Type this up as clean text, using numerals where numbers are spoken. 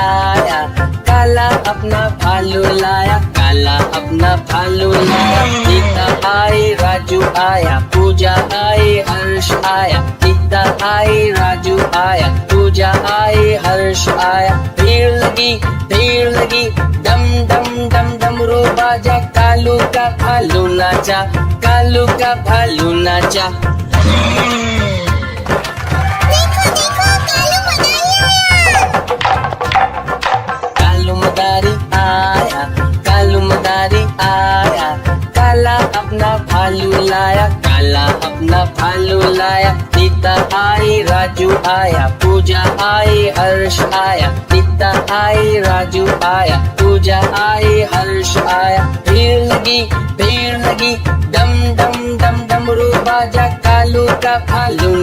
आया, काला अपना भालू लाया, काला अपना भालू लाया। सीता आई, राजू आया, पूजा आई, हर्ष आया। सीता आई, राजू आया, पूजा आई, हर्ष आया। भीड़ लगी, डम डम डम डमरू बाजा, कालू का भालू नाचा, कालू का भालू नाचा। कालू मदारी आया, कालू मदारी आया, काला अपना भालू लाया, काला अपना भालू लाया। सीता आई, राजू आया, पूजा आई, हर्ष आया। सीता आई, राजू आया, पूजा आई, हर्ष आया। भीड़ लगी, डम डम डम डमरू बाजा, कालू का भालू।